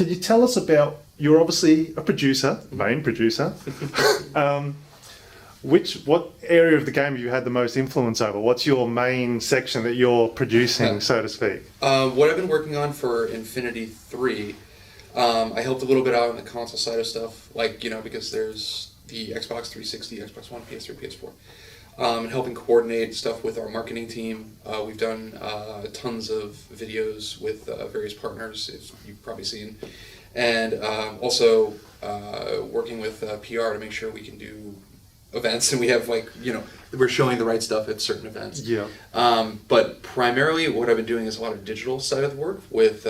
Can you tell us about, you're obviously a producer, main producer. What area of the game have you had the most influence over? What's your main section that you're producing, so to speak? What I've been working on for Infinity 3, I helped a little bit out on the console side of stuff, because there's the Xbox 360, Xbox One, PS3, PS4. And helping coordinate stuff with our marketing team. We've done tons of videos with various partners, as you've probably seen. And also working with PR to make sure we can do events, and we have we're showing the right stuff at certain events. Yeah. But primarily what I've been doing is a lot of digital side of the work with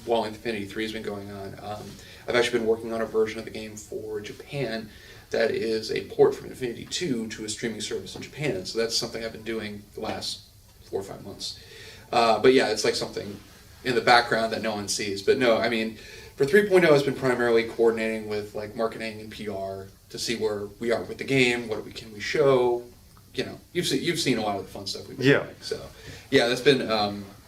while Infinity 3 has been going on. I've actually been working on a version of the game for Japan that is a port from Infinity 2 to a streaming service in Japan. So that's something I've been doing the last 4 or 5 months. But yeah, it's like something in the background that no one sees. But no, I mean, for 3.0 has been primarily coordinating with marketing and PR to see where we are with the game, what can we show. You've seen a lot of the fun stuff we've been doing. So yeah, that's been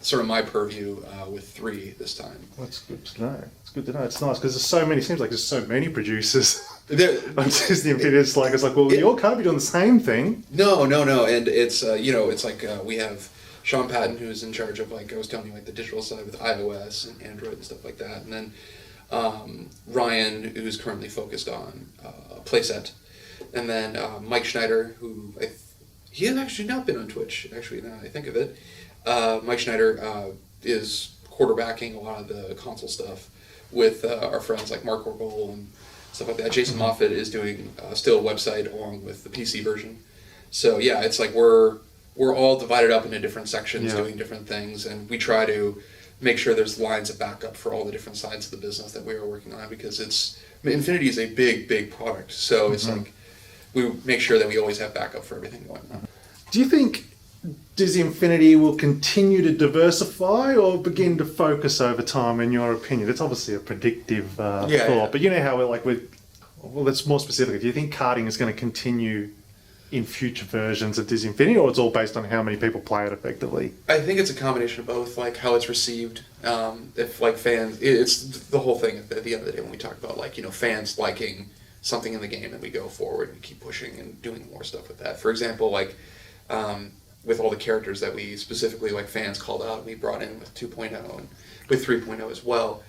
sort of my purview with 3 this time. Well, that's good to know. It's good to know. It's nice because there's so many. Seems like there's so many producers. Disney Infinity. It's like you all can't be doing the same thing. No, and it's it's like we have Sean Patton, who's in charge of I was telling you the digital side with iOS and Android and stuff like that, and then Ryan, who's currently focused on playset, and then Mike Schneider, who he has actually not been on Twitch. Actually, now that I think of it, Mike Schneider is quarterbacking a lot of the console stuff with our friends like Mark Orgel and stuff like that. Jason Moffat is doing still a website along with the PC version. So yeah, it's like we're all divided up into different sections doing different things, and we try to make sure there's lines of backup for all the different sides of the business that we are working on, because Infinity is a big product. So it's like we make sure that we always have backup for everything going on. Do you think Disney Infinity will continue to diversify or begin to focus over time, in your opinion? It's obviously a predictive thought, but you know how let's more specifically, do you think karting is going to continue in future versions of Disney Infinity, or it's all based on how many people play it effectively? I think it's a combination of both, how it's received. If fans, it's the whole thing at the end of the day when we talk about fans liking something in the game, and we go forward and keep pushing and doing more stuff with that. For example, with all the characters that we specifically fans called out, we brought in with 2.0 and with 3.0 as well.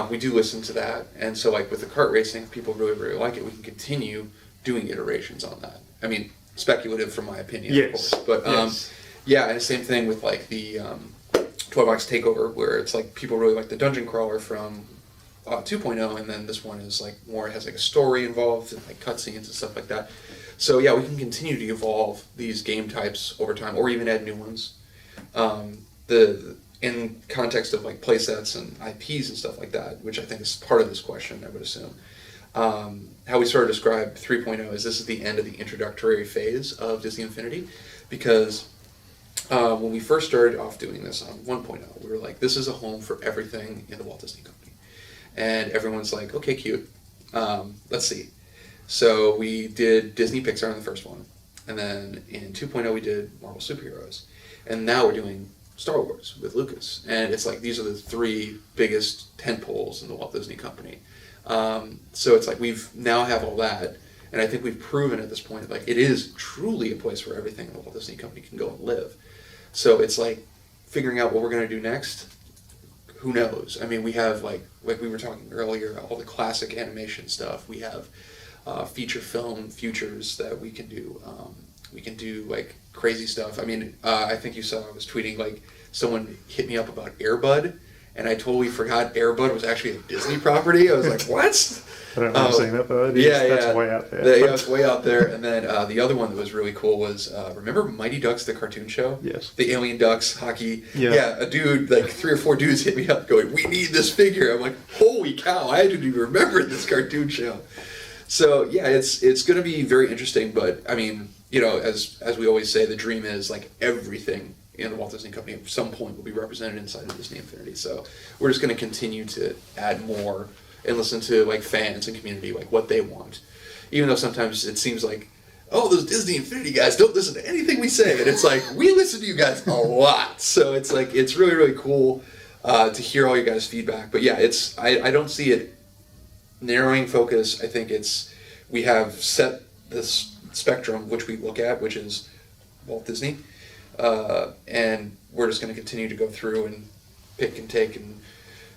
We do listen to that, and so with the kart racing, if people really like it, we can continue doing iterations on that. I mean, speculative from my opinion, of course. But yeah, and the same thing with the Toy Box Takeover, where it's people really like the dungeon crawler from 2.0, and then this one is more, it has a story involved and cutscenes and stuff like that. So yeah, we can continue to evolve these game types over time, or even add new ones. In context of playsets and IPs and stuff like that, which I think is part of this question, I would assume. How we sort of describe 3.0 is this is the end of the introductory phase of Disney Infinity, because when we first started off doing this on 1.0, we were like, this is a home for everything in the Walt Disney Company. And everyone's like, okay, cute, let's see. So we did Disney Pixar in the first one, and then in 2.0 we did Marvel Superheroes, and now we're doing Star Wars with Lucas, and it's these are the 3 biggest tentpoles in the Walt Disney Company. So it's we've now have all that, and I think we've proven at this point it is truly a place where everything in the Walt Disney Company can go and live. So it's figuring out what we're going to do next. Who knows? I mean, we have like we were talking earlier, all the classic animation stuff. We have feature film futures that we can do. We can do crazy stuff. I mean, I think you saw I was tweeting someone hit me up about Air Bud, and I totally forgot Air Bud was actually a Disney property. I was like, what? I don't remember seeing that, but that's way out there. It's way out there. And then the other one that was really cool was, remember Mighty Ducks, the cartoon show? Yes. The alien ducks, hockey. Yeah, a dude, 3 or 4 dudes hit me up going, we need this figure. I'm like, holy cow, I didn't even remember this cartoon show. So, yeah, it's going to be very interesting, but, I mean, as we always say, the dream is, everything in the Walt Disney Company at some point will be represented inside of Disney Infinity. So we're just going to continue to add more and listen to fans and community, what they want. Even though sometimes it seems oh, those Disney Infinity guys don't listen to anything we say. And it's we listen to you guys a lot. So it's it's really, really cool. to hear all your guys' feedback. But yeah, I don't see it narrowing focus. I think we have set this spectrum which we look at, which is Walt Disney, and we're just going to continue to go through and pick and take and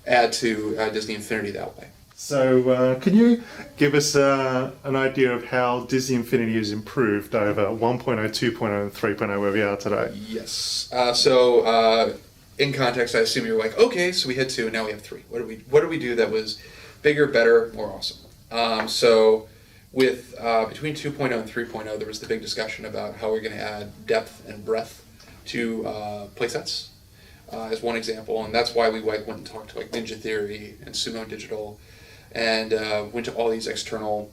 add to Disney Infinity that way. So can you give us an idea of how Disney Infinity has improved over 1.0, 2.0, and 3.0 where we are today? Yes. So in context, I assume you're like, okay, so we had 2 and now we have 3. What did we do that was bigger, better, more awesome? So with between 2.0 and 3.0, there was the big discussion about how we're going to add depth and breadth to playsets. As one example, and that's why we went and talked to like Ninja Theory and Sumo Digital, and went to all these external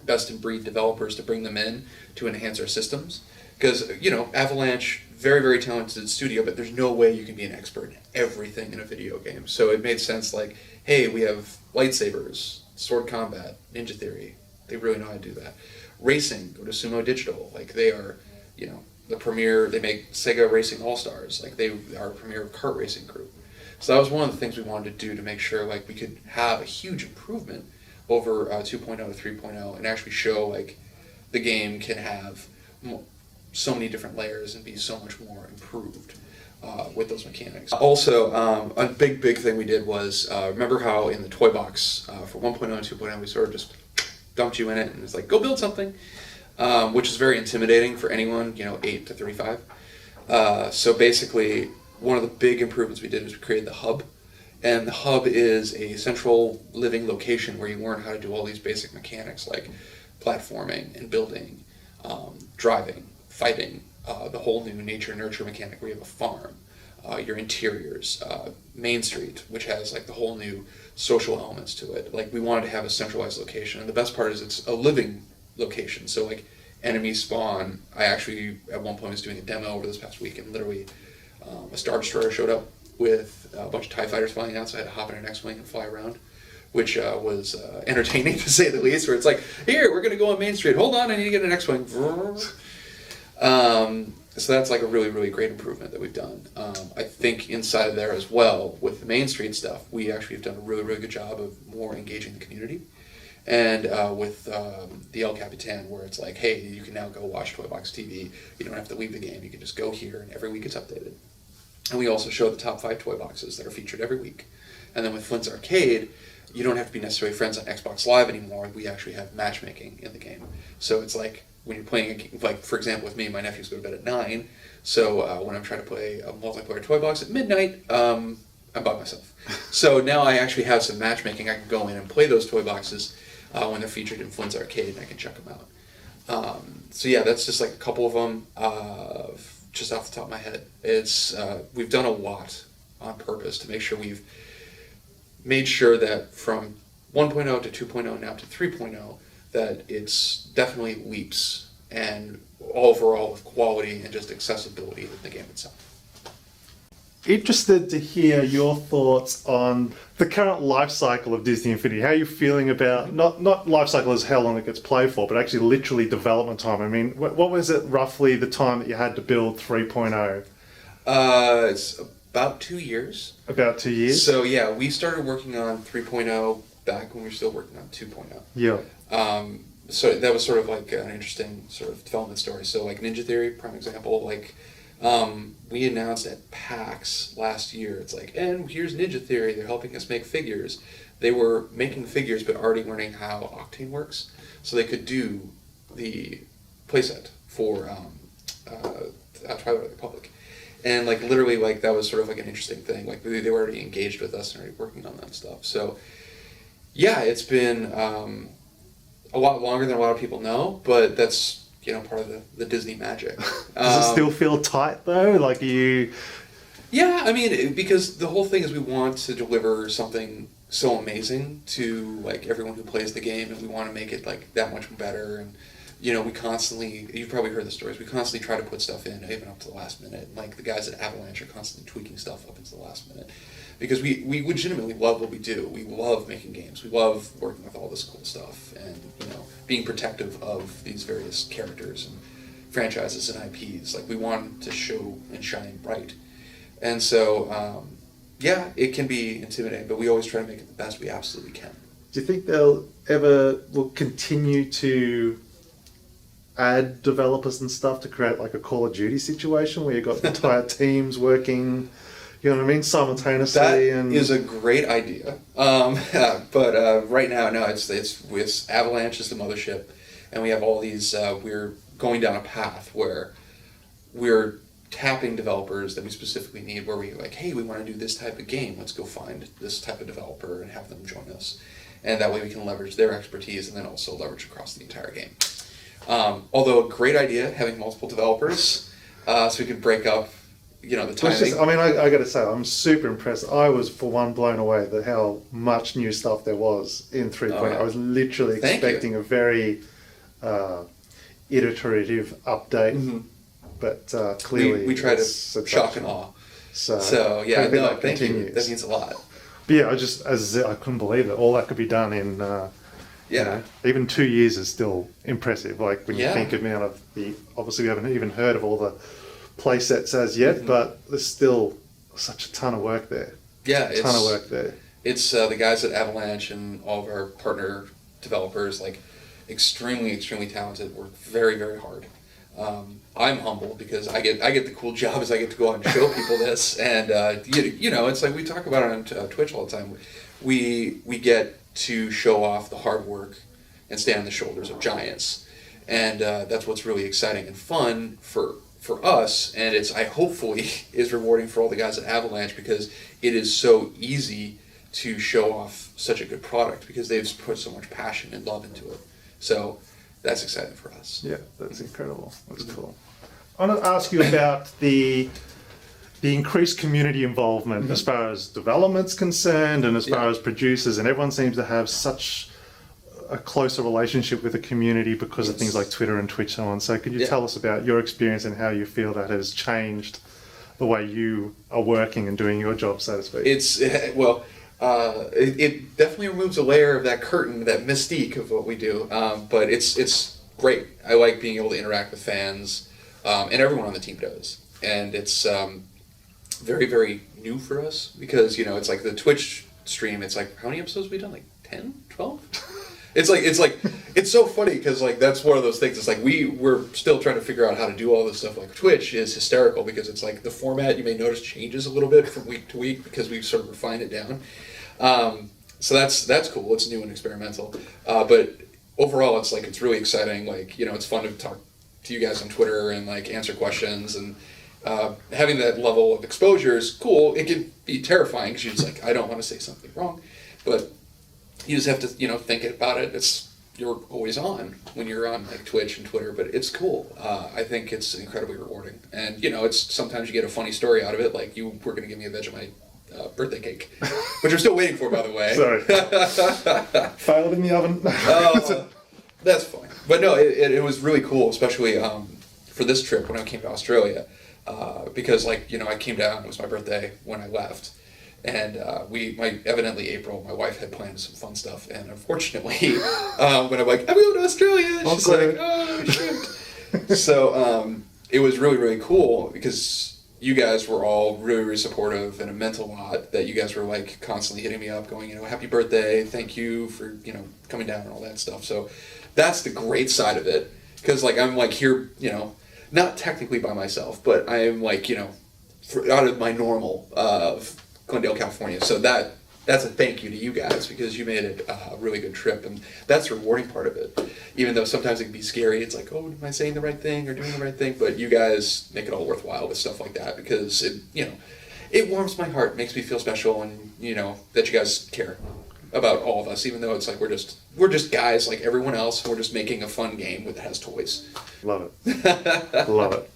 best-in-breed developers to bring them in to enhance our systems. Because, Avalanche, very, very talented studio, but there's no way you can be an expert in everything in a video game. So it made sense like, hey, we have lightsabers, sword combat, Ninja Theory. They really know how to do that. Racing, go to Sumo Digital. Like, they are, the premier, they make Sega Racing All-Stars. Like, they are a premier kart racing group. So that was one of the things we wanted to do to make sure like we could have a huge improvement over 2.0 to 3.0 and actually show like the game can have so many different layers and be so much more improved with those mechanics. Also, a big thing we did was remember how in the toy box for 1.0 and 2.0 we sort of just dumped you in it and it's like go build something, which is very intimidating for anyone 8 to 35. So basically, one of the big improvements we did is we created the hub, and the hub is a central living location where you learn how to do all these basic mechanics like platforming and building, driving, fighting, the whole new nature nurture mechanic where you have a farm, your interiors, Main Street, which has like the whole new social elements to it. Like we wanted to have a centralized location, and the best part is it's a living location. So like enemies spawn. I actually at one point was doing a demo over this past week, and literally a Star Destroyer showed up with a bunch of TIE fighters flying out, so I had to hop in an X-Wing and fly around, which was entertaining to say the least, where it's like, here, we're going to go on Main Street. Hold on, I need to get an X-Wing. So that's like a really, really great improvement that we've done. I think inside of there as well, with the Main Street stuff, we actually have done a really, really good job of more engaging the community. And with the El Capitan, where it's like, hey, you can now go watch Toy Box TV. You don't have to leave the game. You can just go here, and every week it's updated. And we also show the top 5 toy boxes that are featured every week. And then with Flint's Arcade, you don't have to be necessarily friends on Xbox Live anymore. We actually have matchmaking in the game. So it's like when you're playing a game, like for example with me, my nephews go to bed at 9. So when I'm trying to play a multiplayer toy box at midnight, I'm by myself. So now I actually have some matchmaking. I can go in and play those toy boxes when they're featured in Flynn's Arcade, and I can check them out. So yeah, that's just like a couple of them. Just off the top of my head, we've done a lot on purpose to make sure we've made sure that from 1.0 to 2.0 now to 3.0 that it's definitely leaps and overall with quality and just accessibility of the game itself. Interested to hear your thoughts on the current life cycle of Disney Infinity. How are you feeling about, not life cycle as how long it gets played for, but actually literally development time? I mean, what was it roughly the time that you had to build 3.0? It's about 2 years. About 2 years? So yeah, we started working on 3.0 back when we were still working on 2.0. Yeah. So that was sort of like an interesting sort of development story. So like Ninja Theory, prime example, like we announced at PAX last year, it's like, and here's Ninja Theory, they're helping us make figures. They were making figures but already learning how Octane works, so they could do the playset for Twilight Republic. And like literally like that was sort of like an interesting thing. Like they were already engaged with us and already working on that stuff. So yeah, it's been a lot longer than a lot of people know, but that's part of the Disney magic. Does it still feel tight though? Like you? Yeah, I mean, because the whole thing is we want to deliver something so amazing to like everyone who plays the game, and we want to make it like that much better. And we constantly, you've probably heard the stories, we constantly try to put stuff in, even up to the last minute. Like the guys at Avalanche are constantly tweaking stuff up into the last minute. Because we legitimately love what we do. We love making games. We love working with all this cool stuff and, being protective of these various characters and franchises and IPs. Like we want to show and shine bright. And so, Yeah, it can be intimidating, but we always try to make it the best we absolutely can. Do you think will continue to add developers and stuff to create like a Call of Duty situation where you've got entire teams working, you know what I mean, simultaneously? That is a great idea. But right now, no, it's Avalanche is the mothership, and we have all these, we're going down a path where we're tapping developers that we specifically need, where we like, hey, we want to do this type of game, let's go find this type of developer and have them join us. And that way we can leverage their expertise and then also leverage across the entire game. Although a great idea, having multiple developers, so we could break up, the timing. I got to say, I'm super impressed. I was, for one, blown away at how much new stuff there was in 3.0. Oh, yeah. I was literally expecting a very iterative update, Mm-hmm. but clearly we try to shock and awe. So yeah, no, thank you. That means a lot. But yeah, I couldn't believe it. All that could be done in, even 2 years is still impressive. Like when you think of amount of obviously we haven't even heard of all the play sets as yet, but there's still such a ton of work there. Yeah, a ton of work there. It's the guys at Avalanche and all of our partner developers, like extremely, extremely talented, work very, very hard. I'm humbled because I get the cool job as I get to go out and show people this, and it's like we talk about it on Twitch all the time. We get to show off the hard work and stand on the shoulders of giants, and that's what's really exciting and fun for us, and hopefully is rewarding for all the guys at Avalanche, because it is so easy to show off such a good product because they've put so much passion and love into it. So that's exciting for us. Yeah, that's incredible. That's cool. I want to ask you about the increased community involvement as far as development's concerned and as far as producers, and everyone seems to have such a closer relationship with the community because of things like Twitter and Twitch and so on. So could you tell us about your experience and how you feel that has changed the way you are working and doing your job, so to speak? It definitely removes a layer of that curtain, that mystique of what we do, but it's great. I like being able to interact with fans, and everyone on the team does. And it's very, very new for us because, it's like the Twitch stream, it's like, how many episodes have we done? Like 10, 12? It's so funny because that's one of those things. It's like we're still trying to figure out how to do all this stuff. Like Twitch is hysterical because it's like the format, you may notice, changes a little bit from week to week because we've sort of refined it down. So that's cool. It's new and experimental. But overall, it's really exciting. It's fun to talk to you guys on Twitter and answer questions, and having that level of exposure is cool. It can be terrifying because you're just I don't want to say something wrong, but you just have to, think about it. You're always on when you're on Twitch and Twitter, but it's cool. I think it's incredibly rewarding, and it's sometimes you get a funny story out of it. Like you were going to give me a Vegemite birthday cake, which I'm still waiting for, by the way. Sorry, failed in the oven. That's fine. But no, it was really cool, especially for this trip when I came to Australia, because I came down. It was my birthday when I left. And evidently April, my wife, had planned some fun stuff, and unfortunately, when I'm like, I'm going to Australia, she's like, oh shoot. So it was really, really cool because you guys were all really, really supportive, and it meant a lot that you guys were constantly hitting me up, going, happy birthday, thank you for coming down and all that stuff. So that's the great side of it, because I'm here, not technically by myself, but I am out of my normal of Glendale, California. So that's a thank you to you guys because you made it a really good trip, and that's the rewarding part of it. Even though sometimes it can be scary, it's like, oh, am I saying the right thing or doing the right thing? But you guys make it all worthwhile with stuff like that because it warms my heart, makes me feel special, and that you guys care about all of us, even though it's we're just guys like everyone else. We're just making a fun game that has toys. Love it. Love it.